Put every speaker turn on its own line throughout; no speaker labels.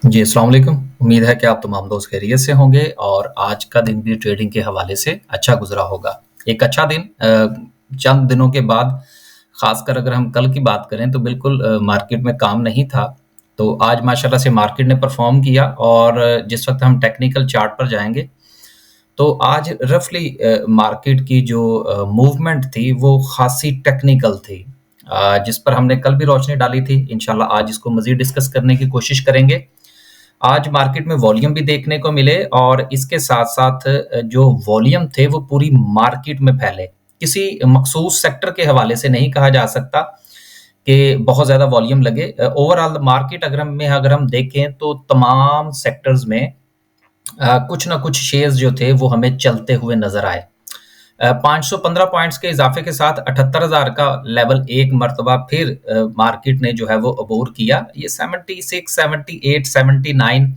जी, अस्सलाम वालेकुम। उम्मीद है कि आप तमाम दोस्त खैरियत से होंगे और आज का दिन भी ट्रेडिंग के हवाले से अच्छा गुज़रा होगा। एक अच्छा दिन चंद दिनों के बाद ख़ासकर अगर हम कल की बात करें तो बिल्कुल मार्केट में काम नहीं था। तो आज माशाल्लाह से मार्केट ने परफ़ॉर्म किया और जिस वक़्त हम टेक्निकल चार्ट पर जाएँगे, तो आज रफ़ली मार्केट की जो मूवमेंट थी वो ख़ासी टेक्निकल थी। जिस पर हमने कल भी रोशनी डाली थी, इंशाल्लाह आज इसको मज़ीद डिस्कस करने की कोशिश करेंगे। आज मार्केट में वॉल्यूम भी देखने को मिले और इसके साथ-साथ जो वॉल्यूम थे वो पूरी मार्केट में फैले। किसी मखसूस सेक्टर के हवाले से नहीं कहा जा सकता कि बहुत ज़्यादा वॉल्यूम लगे। ओवरऑल मार्केट अगर हम देखें तो तमाम सेक्टर्स में कुछ ना कुछ शेयर्स जो थे वो हमें चलते हुए नज़र आए। 515 पॉइंट्स के इज़ाफ़े के साथ 78,000 का लेवल एक मर्तबा फिर मार्केट ने जो है वो अबूर किया। ये 76, 78, 79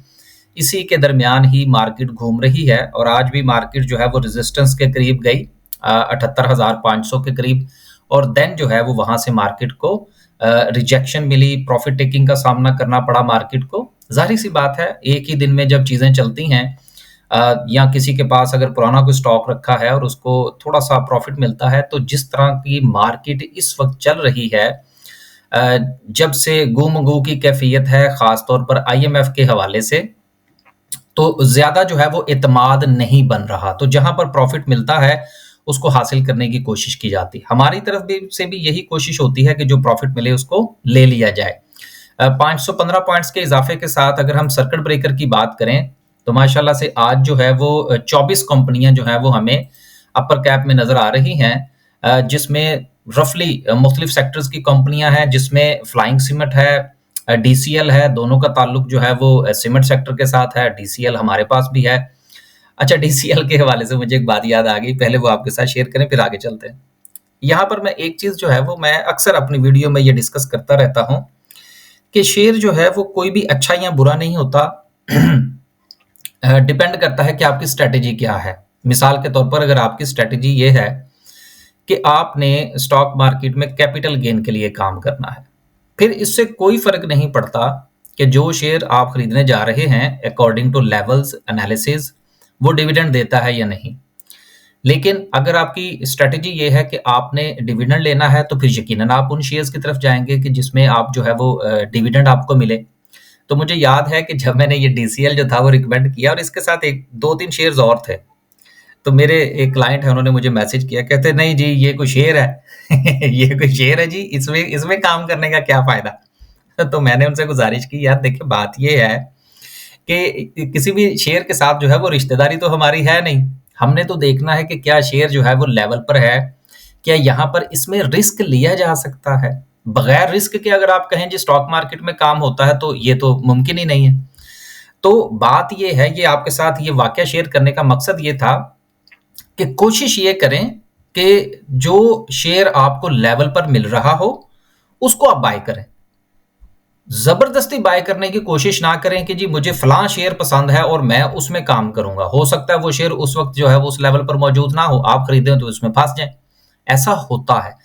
इसी के दरमियान ही मार्केट घूम रही है और आज भी मार्केट जो है वो रेजिस्टेंस के करीब गई 78,500 के करीब और देन जो है वो वहाँ से मार्केट को रिजेक्शन मिली, प्रॉफ़िट टेकिंग का सामना करना पड़ा मार्केट को। ज़ाहिर-सी बात है, एक ही दिन में जब चीज़ें चलती हैं या किसी के पास अगर पुराना कोई स्टॉक रखा है और उसको थोड़ा-सा प्रॉफ़िट मिलता है, तो जिस तरह की मार्केट इस वक़्त चल रही है जब से गुम-गू की कैफ़ियत है, ख़ास तौर पर आईएमएफ के हवाले से, तो ज़्यादा जो है वो एतमाद नहीं बन रहा। तो जहाँ पर प्रॉफ़िट मिलता है, उसको हासिल करने की कोशिश की जाती है। हमारी तरफ भी यही कोशिश होती है कि जो प्रॉफ़िट मिले उसको ले लिया जाए। 515 पॉइंट्स के इज़ाफ़े के साथ अगर हम सर्किट ब्रेकर की बात करें, तो माशाल्लाह से आज जो है वो 24 कंपनियाँ जो हैं वो हमें अपर कैप में नज़र आ रही हैं जिसमें रफ़ली मुख्तलिफ सेक्टर्स की कंपनियाँ हैं, जिसमें फ्लाइंग सिमट है डीसीएल है, दोनों का ताल्लुक जो है वो सीमेंट सेक्टर के साथ है, डीसीएल हमारे पास भी है। अच्छा डीसीएल के हवाले से मुझे एक बात याद आ गई, पहले वो आपके साथ शेयर करें फिर आगे चलते हैं। यहाँ पर मैं एक चीज़ जो है वो मैं अक्सर अपनी वीडियो में ये डिस्कस करता रहता हूँ कि शेयर जो है वो कोई भी अच्छा या बुरा नहीं होता डिपेंड करता है कि आपकी स्ट्रैटेजी क्या है। मिसाल के तौर पर अगर आपकी स्ट्रैटेजी ये है कि आपने स्टॉक मार्केट में कैपिटल गेन के लिए काम करना है, फिर इससे कोई फ़र्क नहीं पड़ता कि जो शेयर आप खरीदने जा रहे हैं अकॉर्डिंग टू लेवल्स एनालिसिस वो डिविडेंड देता है या नहीं। लेकिन अगर आपकी स्ट्रैटेजी ये है कि आपने डिविडेंड लेना है तो फिर यकीनन आप उन शेयर्स की तरफ जाएँगे कि जिसमें आप जो है वो डिविडेंड आपको मिले। तो मुझे याद है कि जब मैंने ये डीसीएल जो था वो रिकमेंड किया और इसके साथ एक 2-3 शेयर्स और थे। तो मेरे एक क्लाइंट है उन्होंने मुझे मैसेज किया कहते नहीं जी ये कोई शेयर है ये कोई शेयर है जी इसमें इसमें काम करने का क्या फ़ायदा? तो मैंने उनसे गुज़ारिश की यार देखिए बात ये है कि किसी भी शेयर के साथ जो है वो रिश्तेदारी तो हमारी है नहीं। हमने तो देखना है कि क्या शेयर जो है वो लेवल पर है, क्या यहाँ पर इसमें रिस्क लिया जा सकता है? बगैर रिस्क के अगर आप कहें जी स्टॉक मार्केट में काम होता है तो ये तो मुमकिन ही नहीं है। तो बात ये है ये आपके साथ ये वाक़या शेयर करने का मकसद ये था कि कोशिश ये करें कि जो शेयर आपको लेवल पर मिल रहा हो, उसको आप बाय करें। ज़बरदस्ती बाय करने की कोशिश ना करें कि जी मुझे फलाँ शेयर पसंद है और मैं उसमें काम करूँगा। हो सकता है वो शेयर उस वक़्त जो है वो उस लेवल पर मौजूद ना हो, आप खरीदें तो उसमें फँस जाएँ, ऐसा होता है।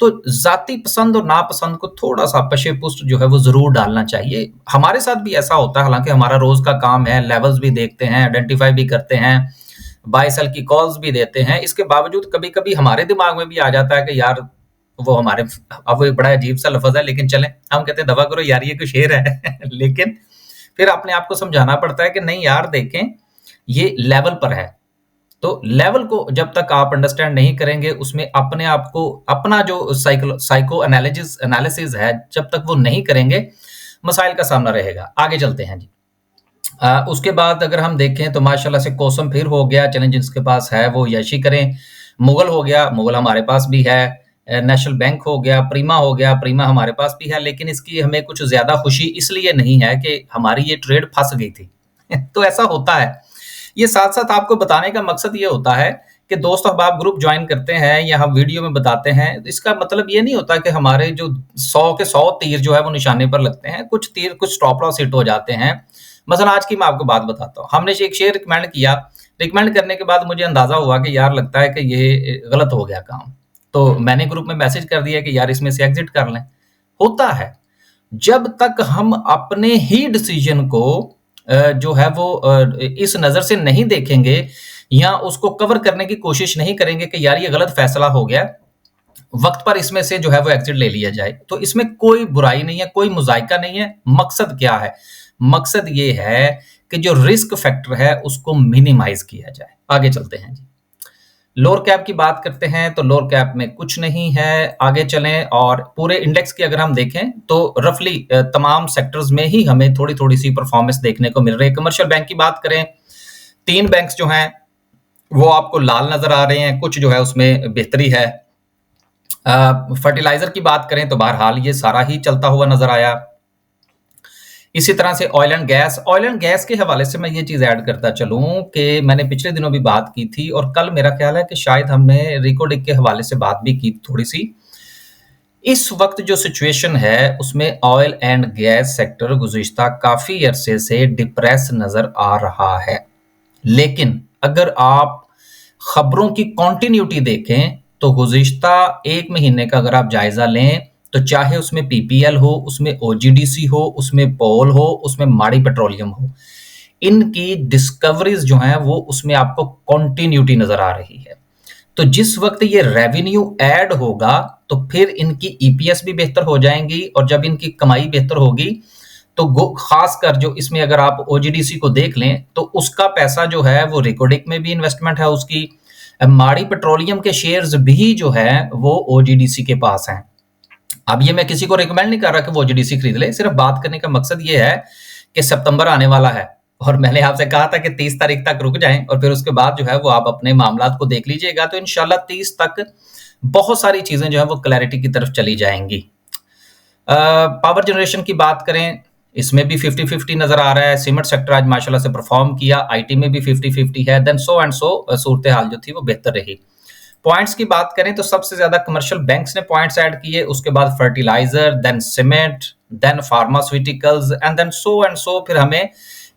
तो ज़ाती पसंद और नापसंद को थोड़ा-सा पशे-पुष्ट जो है वो ज़रूर डालना चाहिए। हमारे साथ भी ऐसा होता है, हालाँकि हमारा रोज़ का काम है, लेवल्स भी देखते हैं, आइडेंटिफ़ाई भी करते हैं, बाय सेल की कॉल्स भी देते हैं। इसके बावजूद कभी-कभी हमारे दिमाग में भी आ जाता है कि यार वो हमारे अब वो बड़ा अजीब-सा लफ़्ज़ है लेकिन चलें, हम कहते हैं दफ़ा करो यार ये कोई शेर है। लेकिन फिर अपने आप को समझाना पड़ता है कि नहीं यार देखें, ये लेवल पर है। तो लेवल को जब तक आप अंडरस्टैंड नहीं करेंगे, उसमें अपने आप को अपना जो साइको एनालिसिस है, जब तक वो नहीं करेंगे, मसाइल का सामना रहेगा। आगे चलते हैं जी। उसके बाद अगर हम देखें तो माशाल्लाह से कोसम फिर हो गया, चलें जिसके पास है वो यशी करें। मुगल हो गया, मुगल हमारे पास भी है। नेशनल बैंक हो गया, प्रीमा हमारे पास भी है, लेकिन इसकी हमें कुछ ज़्यादा खुशी इसलिए नहीं है कि हमारी ये ट्रेड फँस गई थी। तो ऐसा होता है। ये साथ-साथ आपको बताने का मकसद ये होता है कि दोस्त अहबाब ग्रुप जॉइन करते हैं या हम वीडियो में बताते हैं, इसका मतलब ये नहीं होता कि हमारे जो 100 के 100 तीर जो है वो निशाने पर लगते हैं। कुछ तीर कुछ स्टॉप लॉस हिट हो जाते हैं। मसलन आज की मैं आपको बात बताता हूँ। हमने एक शेयर रिकमेंड किया, रिकमेंड करने के बाद मुझे अंदाज़ा हुआ कि यार लगता है कि ये गलत हो गया काम। तो मैंने ग्रुप में मैसेज कर दिया कि यार इसमें से एग्ज़िट कर लें। होता है। जब तक हम अपने ही डिसीजन को जो है वो इस नज़र से नहीं देखेंगे या उसको कवर करने की कोशिश नहीं करेंगे कि यार ये गलत फैसला हो गया, वक्त पर इसमें से जो है वो एग्जिट ले लिया जाए, तो इसमें कोई बुराई नहीं है, कोई मुजायका नहीं है। मकसद क्या है? मकसद ये है कि जो रिस्क फैक्टर है उसको मिनिमाइज किया जाए। आगे चलते हैं जी। लोअर कैप की बात करते हैं तो लोअर कैप में कुछ नहीं है। आगे चलें और पूरे इंडेक्स की अगर हम देखें तो रफली तमाम सेक्टर्स में ही हमें थोड़ी-थोड़ी सी परफॉर्मेंस देखने को मिल रही है। कमर्शियल बैंक की बात करें, 3 बैंक्स जो हैं वो आपको लाल नज़र आ रहे हैं, कुछ जो है उसमें बेहतरी है। फर्टिलाइज़र की बात करें तो बहरहाल ये सारा ही चलता हुआ नज़र आया। इसी तरह से ऑयल एंड गैस के हवाले से मैं ये चीज़ ऐड करता चलूँ कि मैंने पिछले दिनों भी बात की थी और कल मेरा ख्याल है कि शायद हमने रिकोडिक के हवाले से बात भी की थोड़ी-सी। इस वक़्त जो सिचुएशन है उसमें ऑयल एंड गैस सेक्टर गुज़िश्ता काफ़ी अरसे से डिप्रेस नज़र आ रहा है। लेकिन अगर आप खबरों की कंटिन्यूटी देखें तो गुज़िश्ता 1 महीने का अगर आप जायज़ा लें तो चाहे उसमें पीपीएल हो, उसमें ओजीडीसी हो, उसमें पोल हो, उसमें माड़ी पेट्रोलियम हो, इनकी डिस्कवरीज़ जो हैं वो उसमें आपको कंटिन्यूटी नज़र आ रही है। तो जिस वक़्त ये रेवेन्यू ऐड होगा तो फिर इनकी ईपीएस भी बेहतर हो जाएँगी और जब इनकी कमाई बेहतर होगी तो गो ख़ासकर जो इसमें अगर आप ओजीडीसी को देख लें तो उसका पैसा जो है वो रिकोडिक में भी इन्वेस्टमेंट है उसकी। माड़ी पेट्रोलियम के शेयर्स भी जो है वो ओजीडीसी के पास हैं। अब ये मैं किसी को रिकमेंड नहीं कर रहा कि वो ओजीडीसी खरीद ले, सिर्फ बात करने का मकसद ये है कि सितंबर आने वाला है और मैंने आपसे कहा था कि 30 तारीख तक रुक जाएं और फिर उसके बाद जो है वो आप अपने मामलात को देख लीजिएगा, तो इंशाल्लाह 30 तक बहुत सारी चीजें जो है वो क्लैरिटी की तरफ चली जाएंगी। पावर जनरेशन की बात करें, इसमें भी 50-50 नजर आ रहा है। सीमेंट सेक्टर आज माशाल्लाह से परफॉर्म किया, आईटी में भी 50-50 है। देन सो एंड सो सूरत हाल जो थी वो बेहतर रही। पॉइंट्स की बात करें तो सबसे ज्यादा कमर्शियल बैंक्स ने पॉइंट्स ऐड किए, उसके बाद fertiliser, then cement, then pharmaceuticals and so फिर हमें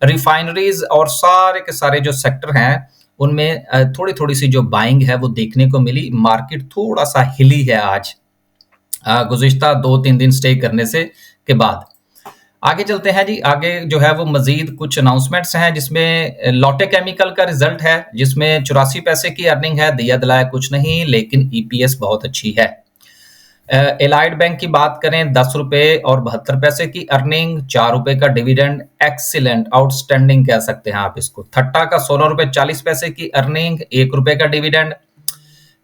रिफाइनरीज और सारे के सारे जो सेक्टर हैं उनमें थोड़ी थोड़ी सी जो बाइंग है वो देखने को मिली। मार्केट थोड़ा सा हिली है आज गुज़िश्ता 2-3 दिन स्टे करने से के बाद। आगे चलते हैं जी। आगे जो है वो मजीद कुछ अनाउंसमेंट्स हैं जिसमें लॉटे केमिकल का रिजल्ट है जिसमें 84 पैसे की अर्निंग है, दिया दिलाया कुछ नहीं, लेकिन ईपीएस बहुत अच्छी है। एलाइड बैंक की बात करें 10 रुपए और 72 पैसे की अर्निंग, 4 रुपए का डिविडेंड, एक्सीलेंट आउटस्टैंडिंग कह सकते हैं आप इसको। थट्टा का 16 रुपए 40 पैसे की अर्निंग, 1 रुपए का डिविडेंड।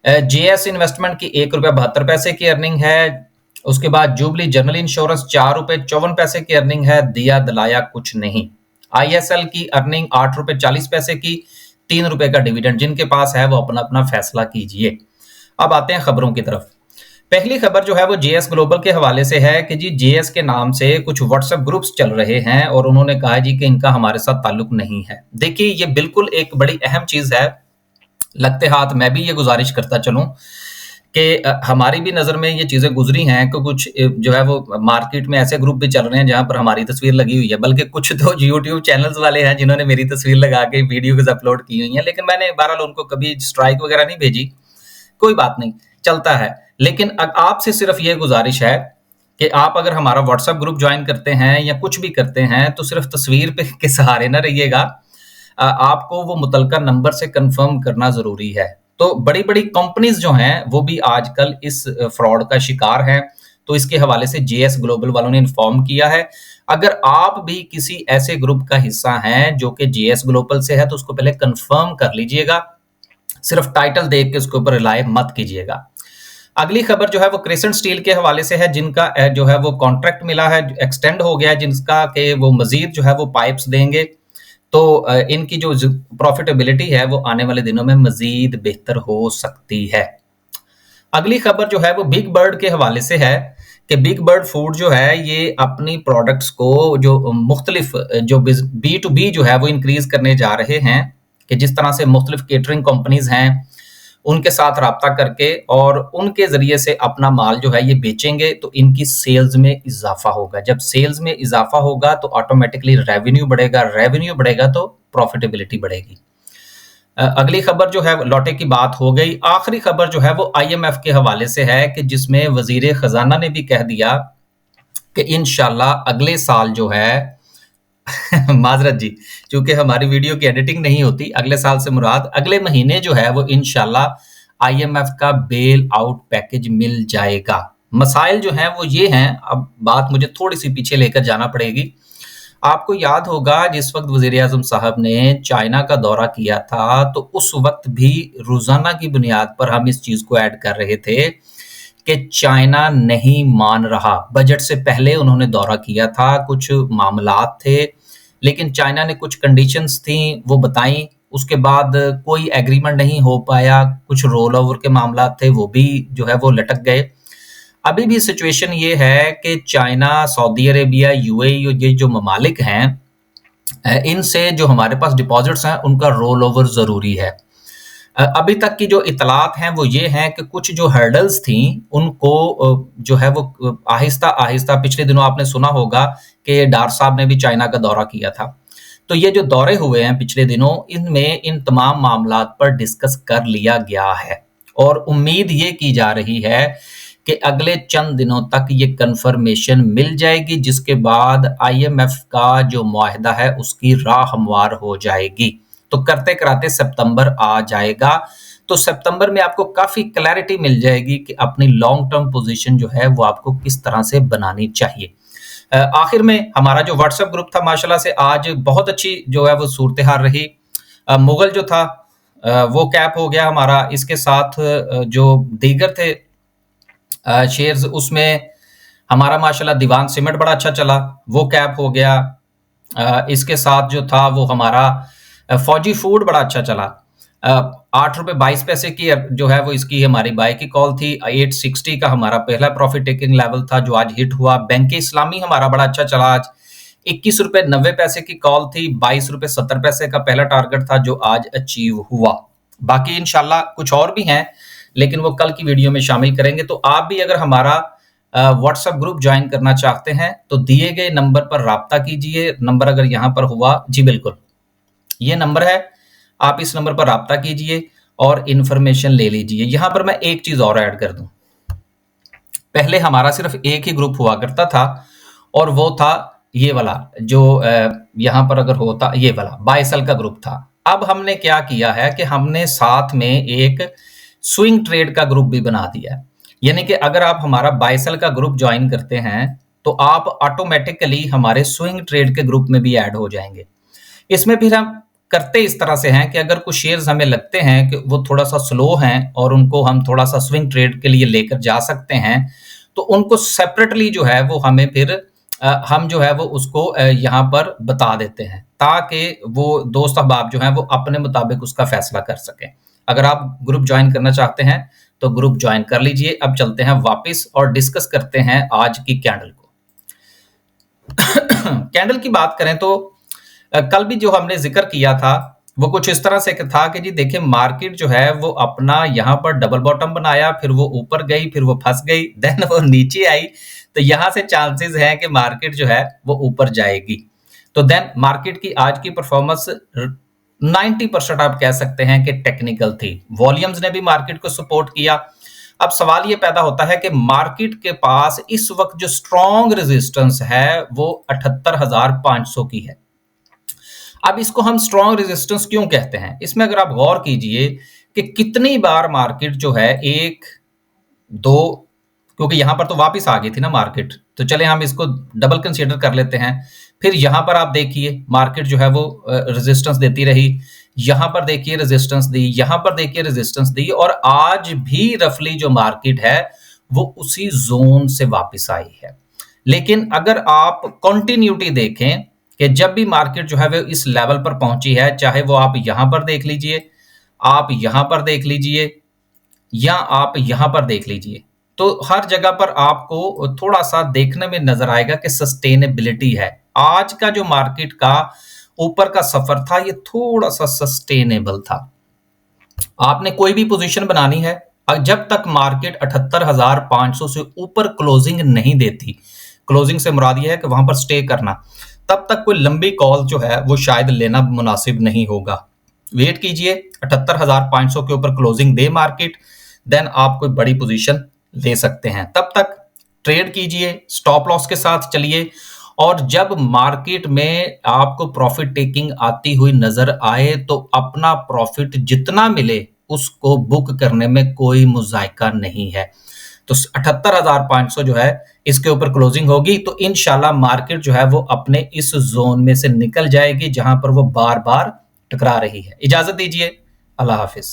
जेएस इन्वेस्टमेंट की 1 रुपया 72 पैसे की अर्निंग है। उसके बाद जुबली जनरल इंश्योरेंस 4 रुपए 54 पैसे की अर्निंग है, दिया दिलाया कुछ नहीं। आईएसएल की अर्निंग 8 रुपए 40 पैसे की, 3 रुपए का डिविडेंड। जिनके पास है वो अपना अपना फैसला कीजिए। अब आते हैं खबरों की तरफ। पहली खबर जो है वो जेएस ग्लोबल के हवाले से है कि जी जेएस के नाम से कुछ व्हाट्सएप ग्रुप्स चल रहे हैं और उन्होंने कहा जी कि इनका हमारे साथ ताल्लुक नहीं है। देखिए ये बिल्कुल एक बड़ी अहम चीज है। लगते हाथ मैं भी ये गुजारिश करता चलूं कि हमारी भी नज़र में ये चीज़ें गुजरी हैं कि कुछ जो है वो मार्केट में ऐसे ग्रुप भी चल रहे हैं जहाँ पर हमारी तस्वीर लगी हुई है, बल्कि कुछ तो यूट्यूब चैनल्स वाले हैं जिन्होंने मेरी तस्वीर लगा के वीडियोज़ अपलोड की हुई हैं, लेकिन मैंने बहरहाल उनको कभी स्ट्राइक वगैरह नहीं भेजी। कोई बात नहीं, चलता है। लेकिन आपसे सिर्फ ये गुजारिश है कि आप अगर हमारा व्हाट्सएप ग्रुप ज्वाइन करते हैं या कुछ भी करते हैं तो सिर्फ तस्वीर पे के सहारे ना रहिएगा। आपको वो मुतलका नंबर से कंफर्म करना ज़रूरी है। तो बड़ी-बड़ी कंपनीज़ जो हैं वो भी आजकल इस फ्रॉड का शिकार हैं। तो इसके हवाले से जेएस ग्लोबल वालों ने इन्फॉर्म किया है। अगर आप भी किसी ऐसे ग्रुप का हिस्सा हैं जो कि जेएस ग्लोबल से है तो उसको पहले कंफर्म कर लीजिएगा। सिर्फ टाइटल देख के उसके ऊपर रिलाय मत कीजिएगा। अगली खबर जो है वो क्रिसेंट स्टील के हवाले से है जिनका जो है वो कॉन्ट्रैक्ट मिला है, एक्सटेंड हो गया है जिनका कि वो मजीद जो है वो पाइप्स देंगे। तो इनकी जो प्रॉफिटेबिलिटी है वो आने वाले दिनों में मजीद बेहतर हो सकती है। अगली खबर जो है वो बिग बर्ड के हवाले से है कि बिग बर्ड फूड जो है ये अपनी प्रोडक्ट्स को जो मुख्तलिफ जो बी टू बी जो है वो इंक्रीज करने जा रहे हैं कि जिस तरह से मुख्तलिफ केटरिंग कंपनीज हैं उनके साथ राब्ता करके और उनके ज़रिए से अपना माल जो है ये बेचेंगे तो इनकी सेल्स में इजाफा होगा। जब सेल्स में इजाफा होगा तो ऑटोमेटिकली रेवेन्यू बढ़ेगा तो प्रॉफिटेबिलिटी बढ़ेगी। अगली खबर जो है लॉटे की बात हो गई। आखिरी खबर जो है वो आईएमएफ के हवाले से है कि जिसमें वजीर खजाना ने भी कह दिया कि इंशाल्लाह अगले साल जो है माजरत जी, चूंकि हमारी वीडियो की एडिटिंग नहीं होती, अगले साल से मुराद अगले महीने जो है वो इंशाल्लाह आईएमएफ का बेल आउट पैकेज मिल जाएगा। मसाइल जो हैं वो ये हैं, अब बात मुझे थोड़ी सी पीछे लेकर जाना पड़ेगी। आपको याद होगा जिस वक्त वजीर आजम साहब ने चाइना का दौरा किया था, तो उस वक्त भी रोजाना की बुनियाद पर हम इस चीज को ऐड कर रहे थे कि चाइना नहीं मान रहा। बजट से पहले उन्होंने दौरा किया था, कुछ मामलात थे, लेकिन चाइना ने कुछ कंडीशंस थी वो बताई, उसके बाद कोई एग्रीमेंट नहीं हो पाया, कुछ रोल ओवर के मामलात थे वो भी जो है वो लटक गए। अभी भी सिचुएशन ये है कि चाइना, सऊदी अरेबिया, यूएई, ये जो ममालिक हैं, इनसे जो हमारे पास डिपॉजिट्स हैं उनका रोल ओवर जरूरी है। अभी तक की जो इतलात हैं वो ये हैं कि कुछ जो हर्डल्स थी उनको जो है वो आहिस्ता आहिस्ता, पिछले दिनों आपने सुना होगा कि डार साहब ने भी चाइना का दौरा किया था, तो ये जो दौरे हुए हैं पिछले दिनों, इनमें इन तमाम मामलात पर डिस्कस कर लिया गया है और उम्मीद ये की जा रही है कि अगले चंद दिनों तक ये कंफर्मेशन मिल जाएगी, जिसके बाद आईएमएफ का जो मुआहदा है उसकी राह हमवार हो जाएगी। तो करते कराते सितंबर आ जाएगा, तो सितंबर में आपको काफी क्लैरिटी मिल जाएगी कि अपनी लॉन्ग टर्म पोजीशन जो है वो आपको किस तरह से बनानी चाहिए। आखिर में हमारा जो व्हाट्सएप ग्रुप था, माशाल्लाह से आज बहुत अच्छी जो है वो सूरत हाल रही। मुगल जो था वो कैप हो गया हमारा, इसके साथ जो दीगर थे शेयर्स, उसमें हमारा माशाल्लाह दीवान सीमेंट बड़ा अच्छा चला, वो कैप हो गया। इसके साथ जो था वो हमारा फौजी फूड बड़ा अच्छा चला। 8 रुपए 22 पैसे की जो है वो इसकी हमारी बाय की कॉल थी। 860 का हमारा पहला प्रॉफिट टेकिंग लेवल था जो आज हिट हुआ। बैंक इस्लामी हमारा बड़ा अच्छा चला आज। 21 रुपए 90 पैसे की कॉल थी। 22 रुपए 70 पैसे का पहला टारगेट था जो आज अचीव हुआ। बाकी इंशाल्लाह कुछ और भी हैं, लेकिन वो कल की वीडियो में शामिल करेंगे। तो आप भी अगर हमारा व्हाट्सएप ग्रुप ज्वाइन करना चाहते हैं तो दिए गए नंबर पर राब्ता कीजिए। नंबर अगर यहाँ पर हुआ, जी बिल्कुल ये नंबर है, आप इस नंबर पर राब्ता कीजिए और इन्फॉर्मेशन ले लीजिए। यहाँ पर मैं एक चीज और ऐड कर दूं, पहले हमारा सिर्फ एक ही ग्रुप हुआ करता था और वो था ये वाला जो यहाँ पर अगर होता, ये वाला बाय सेल का ग्रुप था। अब हमने क्या किया है कि हमने साथ में एक स्विंग ट्रेड का ग्रुप भी बना दिया है, यानी कि अगर आप हमारा बाय सेल का ग्रुप ज्वाइन करते हैं तो आप ऑटोमेटिकली हमारे स्विंग ट्रेड के ग्रुप में भी ऐड हो जाएंगे। इसमें फिर हम करते इस तरह से हैं कि अगर कुछ शेयर्स हमें लगते हैं कि वो थोड़ा सा स्लो हैं और उनको हम थोड़ा सा स्विंग ट्रेड के लिए लेकर जा सकते हैं, तो उनको सेपरेटली जो है वो हमें फिर हम जो है वो उसको यहाँ पर बता देते हैं, ताकि वो दोस्त अहबाब जो हैं वो अपने मुताबिक उसका फैसला कर सकें। अगर आप ग्रुप ज्वाइन करना चाहते हैं तो ग्रुप ज्वाइन कर लीजिए। अब चलते हैं वापस और डिस्कस करते हैं आज की कैंडल को। कैंडल की बात करें तो कल भी जो हमने जिक्र किया था वो कुछ इस तरह से था कि जी देखिए, मार्केट जो है वो अपना यहाँ पर डबल बॉटम बनाया, फिर वो ऊपर गई, फिर वो फंस गई, देन वो नीचे आई, तो यहाँ से चांसेस हैं कि मार्केट जो है वो ऊपर जाएगी। तो देन मार्केट की आज की परफॉर्मेंस 90% आप कह सकते हैं कि टेक्निकल थी। वॉल्यूम्स ने भी मार्केट को सपोर्ट किया। अब सवाल ये पैदा होता है कि मार्केट के पास इस वक्त जो स्ट्रॉन्ग रेजिस्टेंस है वो 78,500 की है। अब इसको हम स्ट्रॉन्ग रेजिस्टेंस क्यों कहते हैं, इसमें अगर आप गौर कीजिए कि कितनी बार मार्केट जो है एक दो, क्योंकि यहां पर तो वापस आ गई थी ना मार्केट, तो चले हम इसको डबल कंसीडर कर लेते हैं। फिर यहां पर आप देखिए मार्केट जो है वो रेजिस्टेंस देती रही, यहां पर देखिए रेजिस्टेंस दी, यहां पर देखिए रेजिस्टेंस दी, और आज भी रफली जो मार्केट है वो उसी जोन से वापस आई है। लेकिन अगर आप कंटिन्यूटी देखें कि जब भी मार्केट जो है वो इस लेवल पर पहुंची है, चाहे वो आप यहां पर देख लीजिए, आप यहां पर देख लीजिए, या आप यहां पर देख लीजिए, तो हर जगह पर आपको थोड़ा सा देखने में नजर आएगा कि सस्टेनेबिलिटी है। आज का जो मार्केट का ऊपर का सफर था ये थोड़ा सा सस्टेनेबल था। आपने कोई भी पोजीशन बनानी है, जब तक मार्केट 78,500 से ऊपर क्लोजिंग नहीं देती, क्लोजिंग से मुराद ये है कि वहां पर स्टे करना, तब तक कोई लंबी कॉल जो है वो शायद लेना मुनासिब नहीं होगा। वेट कीजिए 78,500 के ऊपर क्लोजिंग दे मार्केट, देन आप कोई बड़ी पोजीशन ले सकते हैं। तब तक ट्रेड कीजिए, स्टॉप लॉस के साथ चलिए और जब मार्केट में आपको प्रॉफिट टेकिंग आती हुई नजर आए तो अपना प्रॉफिट जितना मिले उसको बुक करने में कोई मुजायका नहीं है। तो 78,500 जो है इसके ऊपर क्लोजिंग होगी तो इंशाल्लाह मार्केट जो है वो अपने इस जोन में से निकल जाएगी जहां पर वो बार बार टकरा रही है। इजाजत दीजिए, अल्लाह हाफिज।